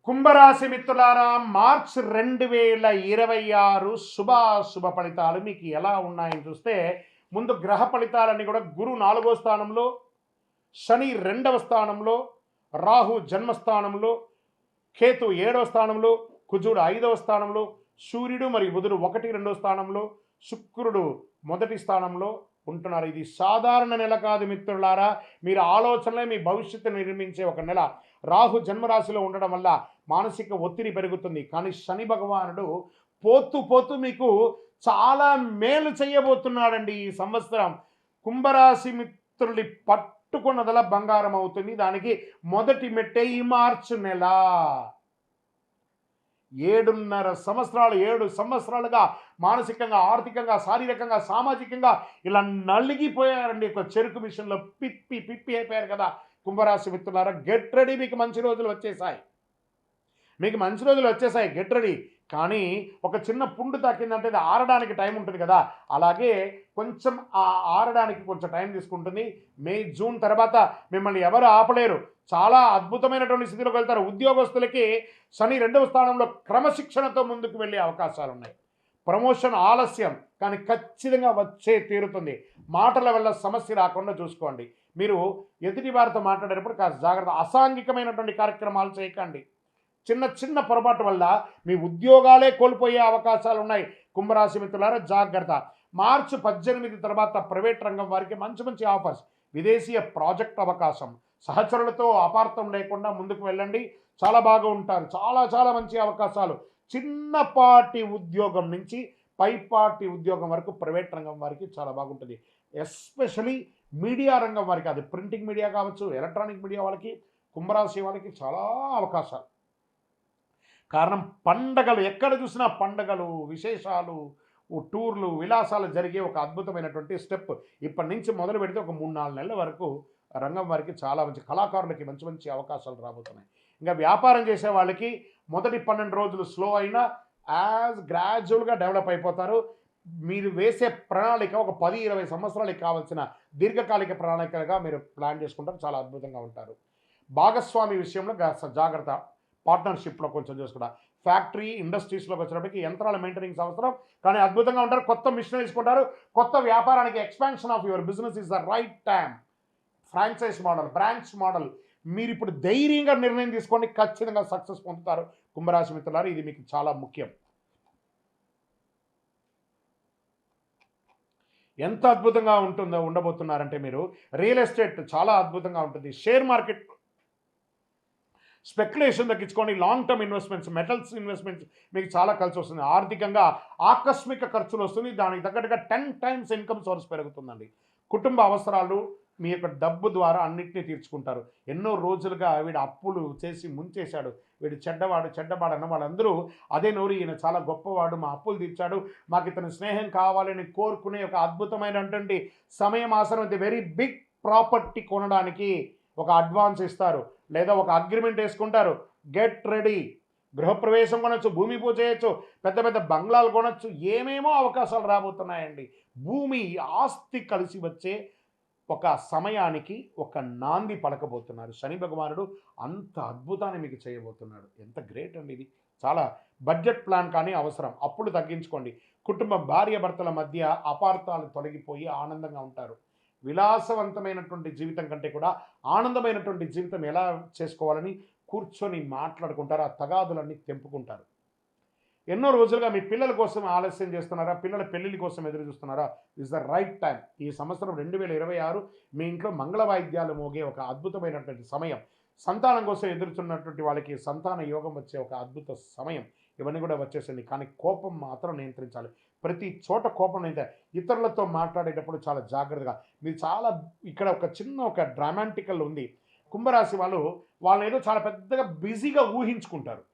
కుంభరాశి మిత్రులారా, మార్చ్ 2026 శుభాశుభ ఫలితాలు మీకు ఎలా ఉన్నాయని చూస్తే, ముందు గ్రహ ఫలితాలన్నీ కూడా గురు 4వ స్థానంలో, శని 2వ స్థానంలో, రాహు జన్మస్థానంలో, కేతు 7వ స్థానంలో, కుజుడు 5వ స్థానంలో, సూర్యుడు మరియు బుధుడు 1, 2వ స్థానంలో, శుక్రుడు 1వ స్థానంలో ఉంటున్నారు. ఇది సాధారణ నెల కాదు మిత్రులారా. మీరు ఆలోచనలే మీ భవిష్యత్తు నిర్మించే ఒక నెల. రాహు జన్మరాశిలో ఉండడం వల్ల మానసిక ఒత్తిడి పెరుగుతుంది. కానీ శని భగవానుడు పోతూ పోతూ మీకు చాలా మేలు చేయబోతున్నాడండి ఈ సంవత్సరం. కుంభరాశి మిత్రుడి పట్టుకున్నదల బంగారం అవుతుంది. దానికి మొదటి మెట్టే ఈ మార్చి నెల. 7 సంవత్సరాలుగా మానసికంగా, ఆర్థికంగా, శారీరకంగా, సామాజికంగా ఇలా నలిగిపోయారండి. ఒక చెరుకు విషయంలో పిప్పి పిప్పి అయిపోయారు కదా కుంభరాశి మిత్రులారా. గెట్ రెడీ, మీకు మంచి రోజులు వచ్చేసాయి. Get ready. కానీ ఒక చిన్న పుండు తాకిందంటే అది ఆరడానికి టైం ఉంటుంది కదా, అలాగే కొంచెం ఆరడానికి కొంచెం టైం తీసుకుంటుంది. మే, జూన్ తర్వాత మిమ్మల్ని ఎవరు ఆపలేరు. చాలా అద్భుతమైనటువంటి స్థితిలోకి వెళ్తారు. ఉద్యోగస్తులకి శని 2వ స్థానంలో క్రమశిక్షణతో ముందుకు వెళ్ళే అవకాశాలు ఉన్నాయి. ప్రమోషన్ ఆలస్యం కానీ ఖచ్చితంగా వచ్చే తీరుతుంది. మాటల వల్ల సమస్య రాకుండా చూసుకోండి. మీరు ఎదుటి వారితో మాట్లాడేటప్పుడు కాస్త జాగ్రత్త. అసాంఘికమైనటువంటి కార్యక్రమాలు చేయకండి. చిన్న చిన్న పొరపాటు వల్ల మీ ఉద్యోగాలే కోల్పోయే అవకాశాలు ఉన్నాయి. కుంభరాశి మిత్రులారా జాగ్రత్త. మార్చి 18 తర్వాత ప్రైవేట్ రంగం వారికి మంచి మంచి ఆఫర్స్, విదేశీయ ప్రాజెక్ట్ అవకాశం, సహచరులతో అపార్థం లేకుండా ముందుకు వెళ్ళండి. చాలా బాగా ఉంటారు. చాలా చాలా మంచి అవకాశాలు. చిన్నపాటి ఉద్యోగం నుంచి పైపాటి ఉద్యోగం వరకు ప్రైవేట్ రంగం వారికి చాలా బాగుంటుంది. ఎస్పెషలీ మీడియా రంగం వారికి, అది ప్రింటింగ్ మీడియా కావచ్చు, ఎలక్ట్రానిక్ మీడియా వాళ్ళకి, కుంభరాశి వాళ్ళకి చాలా అవకాశాలు. కారణం పండగలు, ఎక్కడ చూసినా పండగలు, విశేషాలు, టూర్లు, విలాసాలు జరిగే ఒక అద్భుతమైనటువంటి స్టెప్. ఇప్పటి నుంచి మొదలు పెడితే ఒక 3-4 నెలల వరకు రంగం వారికి చాలా మంచి, కళాకారులకి మంచి మంచి అవకాశాలు రాబోతున్నాయి. ఇంకా వ్యాపారం చేసే వాళ్ళకి మొదటి 12 రోజులు స్లో అయినా గ్రాడ్యువల్గా డెవలప్ అయిపోతారు. మీరు వేసే ప్రణాళిక ఒక 10-20 సంవత్సరాలకి కావాల్సిన దీర్ఘకాలిక ప్రణాళికగా మీరు ప్లాన్ చేసుకుంటారు. చాలా అద్భుతంగా ఉంటారు. భాగస్వామి విషయంలో జాగ్రత్త. పార్ట్నర్షిప్లో కొంచెం చూసుకుంటా. ఫ్యాక్టరీ, ఇండస్ట్రీస్లోకి వచ్చినప్పటికీ యంత్రాల మెయింటెనెన్స్ అవసరం, కానీ అద్భుతంగా ఉంటారు. కొత్త మిషన్ తీసుకుంటారు. కొత్త వ్యాపారానికి expansion of your business is the right time. Franchise model, branch model, మీరు ఇప్పుడు ధైర్యంగా నిర్ణయం తీసుకోండి. ఖచ్చితంగా సక్సెస్ పొందుతారు కుంభరాశి మిత్రులారు. ఇది మీకు చాలా ముఖ్యం. ఎంత అద్భుతంగా ఉండబోతున్నారంటే మీరు రియల్ ఎస్టేట్ చాలా అద్భుతంగా ఉంటుంది. షేర్ మార్కెట్ స్పెక్యులేషన్ తగ్గించుకొని long term investments, metals investments మీకు చాలా కలిసి వస్తుంది. ఆర్థికంగా ఆకస్మిక ఖర్చులు వస్తుంది. దానికి తగ్గట్టుగా 10 times ఇన్కమ్ సోర్స్ పెరుగుతుందండి. కుటుంబ అవసరాలు మీ యొక్క డబ్బు ద్వారా అన్నింటినీ తీర్చుకుంటారు. ఎన్నో రోజులుగా వీడు అప్పులు చేసి ముంచేశాడు, వీడు చెడ్డవాడు అన్న వాళ్ళందరూ అదే నోరు, ఈయన చాలా గొప్పవాడు, మా అప్పులు తీర్చాడు, మాకు ఇతని స్నేహం కావాలని కోరుకునే ఒక అద్భుతమైనటువంటి సమయం ఆసనం. ఇది వెరీ బిగ్ ప్రాపర్టీ కొనడానికి ఒక అడ్వాన్స్ ఇస్తారు, లేదా ఒక అగ్రిమెంట్ వేసుకుంటారు. Get ready. గృహప్రవేశం కొనొచ్చు, భూమి పూజ చేయొచ్చు, పెద్ద పెద్ద బంగ్లాలు కొనొచ్చు. ఏమేమో అవకాశాలు రాబోతున్నాయండి. భూమి, ఆస్తి కలిసి వచ్చే ఒక సమయానికి ఒక నాంది పలకబోతున్నారు. శని భగవానుడు అంత అద్భుతాన్ని మీకు చేయబోతున్నాడు. ఎంత గ్రేట్ అండి ఇది. చాలా బడ్జెట్ ప్లాన్ కానీ అవసరం. అప్పులు తగ్గించుకోండి. కుటుంబ భార్య భర్తల మధ్య అపార్థాలు తొలగిపోయి ఆనందంగా ఉంటారు. విలాసవంతమైనటువంటి జీవితం కంటే కూడా ఆనందమైనటువంటి జీవితం ఎలా చేసుకోవాలని కూర్చొని మాట్లాడుకుంటారు. ఆ తగాదులన్నీ తెంపుకుంటారు. ఎన్నో రోజులుగా మీ పిల్లల కోసం ఆలస్యం చేస్తున్నారా, పిల్లల పెళ్లిళ్ళ కోసం ఎదురు చూస్తున్నారా, ఇస్ ద రైట్ టైం. ఈ సంవత్సరం 2026 మీ ఇంట్లో మంగళ వాయిద్యాలు మోగే ఒక అద్భుతమైనటువంటి సమయం. సంతానం కోసం ఎదురుచున్నటువంటి వాళ్ళకి సంతాన యోగం వచ్చే ఒక అద్భుత సమయం. ఇవన్నీ కూడా వచ్చేసింది. కానీ కోపం మాత్రం నియంత్రించాలి. ప్రతి చోట కోపం ఇతరులతో మాట్లాడేటప్పుడు చాలా జాగ్రత్తగా. మీరు చాలా ఇక్కడ ఒక చిన్న డ్రామాటికల్ ఉంది. కుంభరాశి వాళ్ళు ఏదో చాలా పెద్దగా బిజీగా ఊహించుకుంటారు.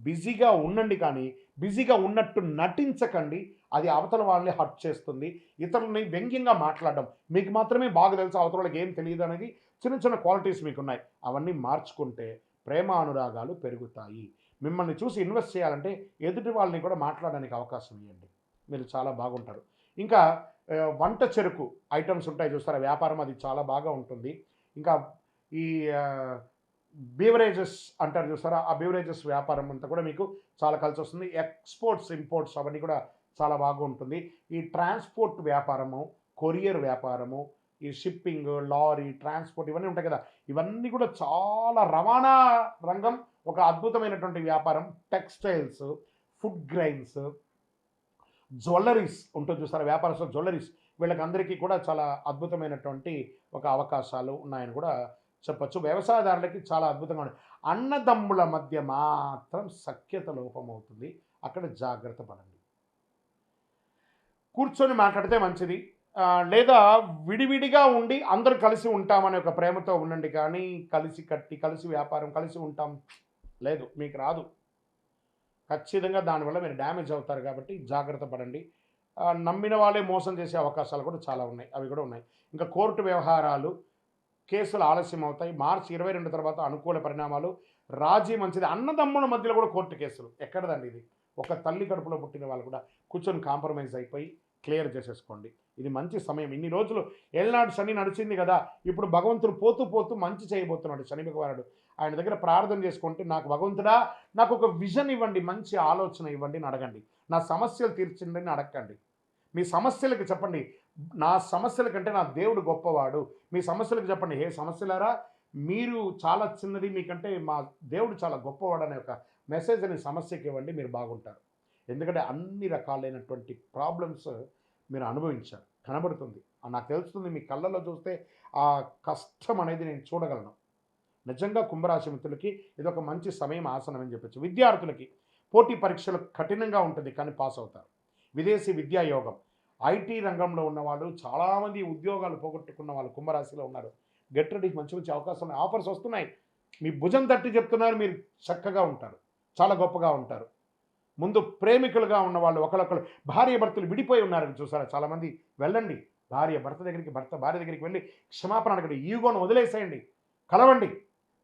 బిజీగా ఉండండి, కానీ బిజీగా ఉన్నట్టు నటించకండి. అది అవతల వాళ్ళని హర్ట్ చేస్తుంది. ఇతరులని వ్యంగ్యంగా మాట్లాడడం, మీకు మాత్రమే బాగా తెలుసు, అవతల వాళ్ళకి ఏం తెలియదు అనేది చిన్న చిన్న క్వాలిటీస్ మీకు ఉన్నాయి. అవన్నీ మార్చుకుంటే ప్రేమ అనురాగాలు పెరుగుతాయి. మిమ్మల్ని చూసి ఇన్వెస్ట్ చేయాలంటే ఎదుటి వాళ్ళని కూడా మాట్లాడడానికి అవకాశం ఇవ్వండి. మీరు చాలా బాగుంటారు. ఇంకా వంట చెరుకు ఐటమ్స్ ఉంటాయి చూస్తారా, వ్యాపారం, అది చాలా బాగా ఉంటుంది. ఇంకా ఈ బీవరేజెస్ అంటారు చూసారా, ఆ బీవరేజెస్ వ్యాపారం అంతా కూడా మీకు చాలా కలిసి వస్తుంది. ఎక్స్‌పోర్ట్స్, ఇంపోర్ట్స్ అవన్నీ కూడా చాలా బాగుంటుంది. ఈ ట్రాన్స్‌పోర్ట్ వ్యాపారము, కొరియర్ వ్యాపారము, ఈ షిప్పింగ్, లారీ, ట్రాన్స్‌పోర్ట్ ఇవన్నీ ఉంటాయి కదా! ఇవన్నీ కూడా చాలా రవాణా రంగం ఒక అద్భుతమైనటువంటి వ్యాపారం. టెక్స్‌టైల్స్, ఫుడ్ గ్రెయిన్స్, జ్యువెల్లరీస్ ఉంటుంది చూసారా, వ్యాపారస్తులు జ్యువెల్లరీస్ వీళ్ళకందరికీ కూడా చాలా అద్భుతమైనటువంటి ఒక అవకాశాలు ఉన్నాయని కూడా చెప్పొచ్చు. వ్యవసాయదారులకి చాలా అద్భుతంగా ఉంది. అన్నదమ్ముల మధ్య మాత్రం సఖ్యత లోపమవుతుంది. అక్కడ జాగ్రత్త పడండి. కూర్చొని మాట్లాడితే మంచిది. లేదా విడివిడిగా ఉండి అందరూ కలిసి ఉంటామనే ఒక ప్రేమతో ఉండండి కానీ, కలిసి కట్టి, కలిసి వ్యాపారం, కలిసి ఉంటాం లేదు. మీకు రాదు. ఖచ్చితంగా దానివల్ల మీరు డ్యామేజ్ అవుతారు కాబట్టి జాగ్రత్త పడండి. నమ్మిన వాళ్ళే మోసం చేసే అవకాశాలు కూడా చాలా ఉన్నాయి. అవి కూడా ఉన్నాయి. ఇంకా కోర్టు వ్యవహారాలు, కేసులు ఆలస్యం అవుతాయి. మార్చి 22 తర్వాత అనుకూల పరిణామాలు. రాజీ మంచిది. అన్నదమ్ముల మధ్యలో కూడా కోర్టు కేసులు. ఎక్కడదండి ఇది? ఒక తల్లి కడుపులో పుట్టిన వాళ్ళు కూడా కూర్చొని కాంప్రమైజ్ అయిపోయి క్లియర్ చేసేసుకోండి. ఇది మంచి సమయం. ఇన్ని రోజులు ఏళ్ళనాడు శని నడిచింది కదా! ఇప్పుడు భగవంతుడు పోతూ పోతూ మంచి చేయబోతున్నాడు శని భగవానుడు. ఆయన దగ్గర ప్రార్థన చేసుకుంటే, నాకు భగవంతుడా నాకు ఒక విజన్ ఇవ్వండి, మంచి ఆలోచన ఇవ్వండి అని అడగండి. నా సమస్యలు తీర్చండి అని అడగండి. మీ సమస్యలకు చెప్పండి, నా సమస్యల కంటే నా దేవుడు గొప్పవాడు. మీ సమస్యలకు చెప్పండి, హే సమస్యలారా మీరు చాలా చిన్నది, మీకంటే మా దేవుడు చాలా గొప్పవాడు అనే ఒక మెసేజ్ అని సమస్యకి ఇవ్వండి, మీరు బాగుంటారు. ఎందుకంటే అన్ని రకాలైనటువంటి ప్రాబ్లమ్స్ మీరు అనుభవించారు, కనబడుతుంది. నాకు తెలుస్తుంది, మీ కళ్ళల్లో చూస్తే ఆ కష్టం అనేది నేను చూడగలను. నిజంగా కుంభరాశి మిత్రులకి ఇదొక మంచి సమయం, ఆసనం అని చెప్పొచ్చు. విద్యార్థులకి పోటీ పరీక్షలు కఠినంగా ఉంటుంది కానీ పాస్ అవుతారు. విదేశీ విద్యా యోగం. ఐటీ రంగంలో ఉన్నవాళ్ళు చాలామంది ఉద్యోగాలు పోగొట్టుకున్న వాళ్ళు కుంభరాశిలో ఉన్నారు. గెట్ రెడీ, మంచి మంచి అవకాశాలు, ఆఫర్స్ వస్తున్నాయి. మీ భుజం తట్టి చెప్తున్నారు, మీరు చక్కగా ఉంటారు, చాలా గొప్పగా ఉంటారు. ముందు ప్రేమికులుగా ఉన్నవాళ్ళు ఒకళ్ళొకళ్ళు భార్య భర్తలు విడిపోయి ఉన్నారని చూసారా చాలామంది, వెళ్ళండి భార్య భర్త దగ్గరికి, భర్త భార్య దగ్గరికి వెళ్ళి క్షమాపణ అడగండి, ఈగోను వదిలేసేయండి, కలవండి,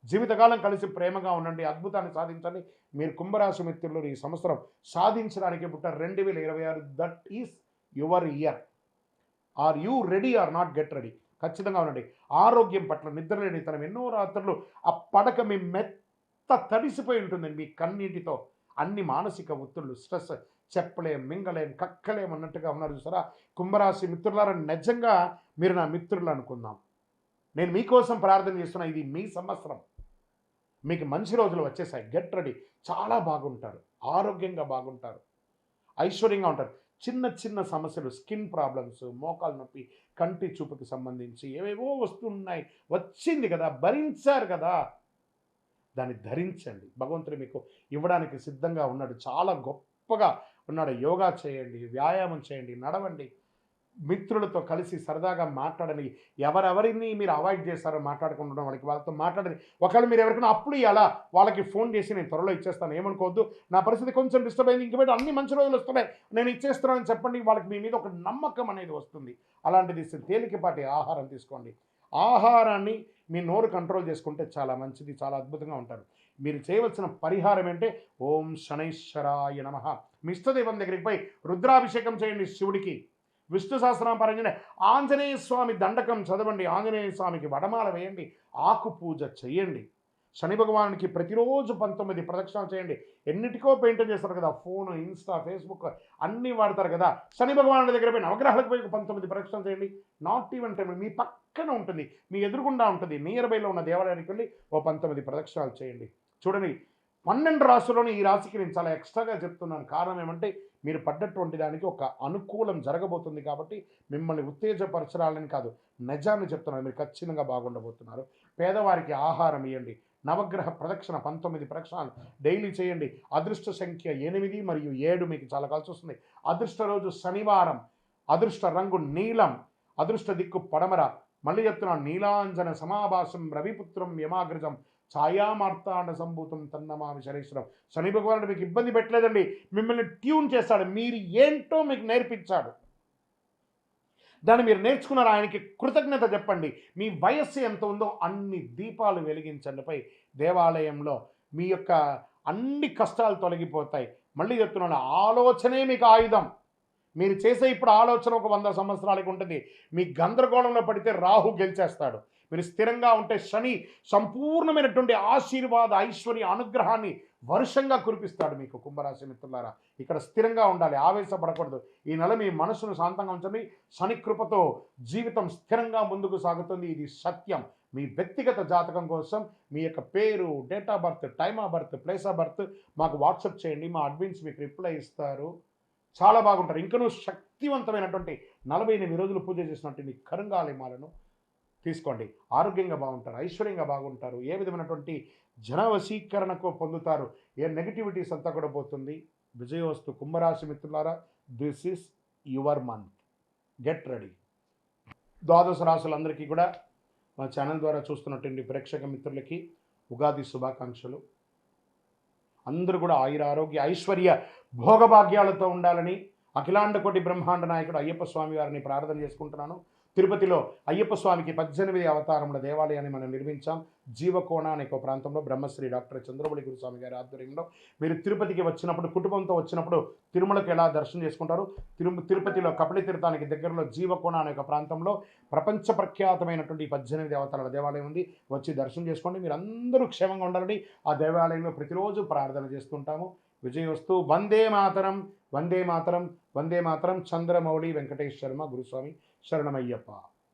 జీవితకాలం కలిసి ప్రేమగా ఉండండి, అద్భుతాన్ని సాధించండి. మీరు కుంభరాశి మిత్రులు ఈ సంవత్సరం సాధించడానికి పుట్టారు. 2026 that is your year. Are you ready or not? Get ready. ఖచ్చితంగా ఉండండి. ఆరోగ్యం పట్ల నిద్రలేనితనం, ఎన్నో రాత్రులు ఆ పడక మీ మెత్త తడిసిపోయి ఉంటుందండి మీ కన్నీటితో. అన్ని మానసిక ఒత్తిళ్ళు, స్ట్రెస్, చెప్పలేం, మింగలేం, కక్కలేం అన్నట్టుగా ఉన్నారు చూసారా కుంభరాశి మిత్రులారా. నిజంగా మీరు నా మిత్రులు అనుకుందాం. నేను మీకోసం ప్రార్థన చేస్తున్నా. ఇది మీ సంవత్సరం, మీకు మంచి రోజులు వచ్చేసాయి. Get ready. చాలా బాగుంటారు, ఆరోగ్యంగా బాగుంటారు, ఐశ్వర్యంగా ఉంటారు. చిన్న చిన్న సమస్యలు, స్కిన్ ప్రాబ్లమ్స్, మోకాలు నొప్పి, కంటి చూపుకి సంబంధించి ఏవేవో వస్తున్నాయి. వచ్చింది కదా, భరించారు కదా, దాన్ని ధరించండి. భగవంతుడు మీకు ఇవ్వడానికి సిద్ధంగా ఉన్నాడు. చాలా గొప్పగా ఉన్నాడు. యోగా చేయండి, వ్యాయామం చేయండి, నడవండి, మిత్రులతో కలిసి సరదాగా మాట్లాడని. ఎవరెవరిని మీరు అవాయిడ్ చేస్తారో మాట్లాడకుండా వాళ్ళకి, వాళ్ళతో మాట్లాడని. ఒకవేళ మీరు ఎవరికైనా అప్పులు ఇవ్వాలా, వాళ్ళకి ఫోన్ చేసి నేను త్వరలో ఇచ్చేస్తాను, ఏమనుకోవద్దు, నా పరిస్థితి కొంచెం డిస్టర్బ్ అయింది, ఇంక అన్ని మంచి రోజులు వస్తున్నాయి, నేను ఇచ్చేస్తున్నానని చెప్పండి. వాళ్ళకి మీ మీద ఒక నమ్మకం అనేది వస్తుంది. అలాంటిది తేలికపాటి ఆహారం తీసుకోండి. ఆహారాన్ని మీ నోరు కంట్రోల్ చేసుకుంటే చాలా మంచిది, చాలా అద్భుతంగా ఉంటారు. మీరు చేయవలసిన పరిహారం ఏంటంటే, ఓం శనైశ్వరాయ నమః. మీ ఇష్టదైవం దగ్గరికి పోయి రుద్రాభిషేకం చేయండి శివుడికి. విష్ణు సహస్రనామం, ఆంజనేయ స్వామి దండకం చదవండి, ఆంజనేయ స్వామికి వడమాల వేయండి, ఆకు పూజ చేయండి. శని భగవానునికి ప్రతిరోజు 19 ప్రదక్షిణాలు చేయండి. ఎన్నిటికో పెయింటింగ్ చేస్తారు కదా, ఫోన్, ఇన్స్టా, ఫేస్బుక్ అన్నీ వాడతారు కదా. శని భగవానుడి దగ్గర పోయి నవగ్రహాలకు పోయి 19 ప్రదక్షిణాలు చేయండి. నాట్ ఈవెన్ టైం, మీ పక్కన ఉంటుంది, మీ ఎదురుగుండా ఉంటుంది, నియర్ బైలో ఉన్న దేవాలయానికి వెళ్ళి 19 ప్రదక్షిణాలు చేయండి. చూడండి, 12 రాశుల్లోని ఈ రాశికి నేను చాలా ఎక్స్ట్రాగా చెప్తున్నాను. కారణం ఏమంటే, మీరు పడ్డటువంటి దానికి ఒక అనుకూలం జరగబోతుంది కాబట్టి మిమ్మల్ని ఉత్తేజపరచడాలని కాదు, నిజాన్ని చెప్తున్నాను. మీరు ఖచ్చితంగా బాగుండబోతున్నారు. పేదవారికి ఆహారం ఇవ్వండి. నవగ్రహ ప్రదక్షిణ 19 ప్రదక్షిణాలు డైలీ చేయండి. అదృష్ట సంఖ్య 8 మరియు 7 మీకు చాలా కలిసి వస్తుంది. అదృష్ట రోజు శనివారం. అదృష్ట రంగు నీలం. అదృష్ట దిక్కు పడమర. మళ్ళీ చెప్తున్నాను, నీలాంజన సమాభాసం రవిపుత్రం యమాగ్రజం ఛాయామార్తాండ సంభూతం తన్నమామి శనీశ్వరం. శని భగవానుడు మీకు ఇబ్బంది పెట్టలేదండి, మిమ్మల్ని ట్యూన్ చేస్తాడు. మీరు ఏంటో మీకు నేర్పించాడు, దాన్ని మీరు నేర్చుకున్నారు. ఆయనకి కృతజ్ఞత చెప్పండి. మీ వయస్సు ఎంత ఉందో అన్ని దీపాలు వెలిగించండిపై దేవాలయంలో. మీ యొక్క అన్ని కష్టాలు తొలగిపోతాయి. మళ్ళీ చెప్తున్నాను, ఆలోచనే మీకు ఆయుధం. మీరు చేసే ఇప్పుడు ఆలోచన ఒక 100 సంవత్సరాలకి ఉంటుంది. మీ గందరగోళంలో పడితే రాహు గెలిచేస్తాడు. మీరు స్థిరంగా ఉంటే శని సంపూర్ణమైనటువంటి ఆశీర్వాద, ఐశ్వర్య, అనుగ్రహాన్ని వర్షంగా కురిపిస్తాడు మీకు. కుంభరాశి మిత్రులారా, ఇక్కడ స్థిరంగా ఉండాలి, ఆవేశపడకూడదు. ఈ నెల మీ మనసును శాంతంగా ఉంచండి. శని కృపతో జీవితం స్థిరంగా ముందుకు సాగుతుంది. ఇది సత్యం. మీ వ్యక్తిగత జాతకం కోసం మీ యొక్క పేరు, date of birth, time of birth, place of birth మాకు వాట్సాప్ చేయండి. మా అడ్మిన్స్ మీకు రిప్లై ఇస్తారు. చాలా బాగుంటారు. ఇంకనూ శక్తివంతమైనటువంటి 48 రోజులు పూజ చేసినటువంటి కరుంగాలిమాలను తీసుకోండి. ఆరోగ్యంగా బాగుంటారు, ఐశ్వర్యంగా బాగుంటారు. ఏ విధమైనటువంటి జన వశీకరణకు పొందుతారు. ఏ నెగిటివిటీస్ అంతా కూడా పోతుంది. విజయోస్తు. కుంభరాశి మిత్రులారా, this is your month. Get ready. ద్వాదశ రాశులందరికీ కూడా మా ఛానల్ ద్వారా చూస్తున్నటువంటి ప్రేక్షక మిత్రులకి ఉగాది శుభాకాంక్షలు. అందరూ కూడా ఆయుర ఆరోగ్య ఐశ్వర్య భోగభాగ్యాలతో ఉండాలని అఖిలాండ కోటి బ్రహ్మాండ నాయకుడు అయ్యప్ప స్వామి వారిని ప్రార్థన చేసుకుంటున్నాను. తిరుపతిలో అయ్యప్ప స్వామికి 18 అవతారముల దేవాలయాన్ని మనం నిర్మించాం. జీవకోణ అనే ఒక ప్రాంతంలో బ్రహ్మశ్రీ డాక్టర్ చంద్రబలి గురుస్వామి గారి ఆధ్వర్యంలో. మీరు తిరుపతికి వచ్చినప్పుడు, కుటుంబంతో వచ్చినప్పుడు తిరుమలకు ఎలా దర్శనం చేసుకుంటారు? తిరుపతిలో కపిల తీర్థానికి దగ్గరలో జీవకోణ అనే ఒక ప్రాంతంలో ప్రపంచ ప్రఖ్యాతమైనటువంటి 18 అవతారాల దేవాలయం ఉంది. వచ్చి దర్శనం చేసుకోండి. మీరు అందరూ క్షేమంగా ఉండాలని ఆ దేవాలయంలో ప్రతిరోజు ప్రార్థన చేస్తుంటాము. విజయోస్తు. వందే మాతరం, వందే మాతరం, వందే మాతరం. చంద్రమౌళి వెంకటేష్ శర్మ గురుస్వామి. శరణమయ్యప్ప.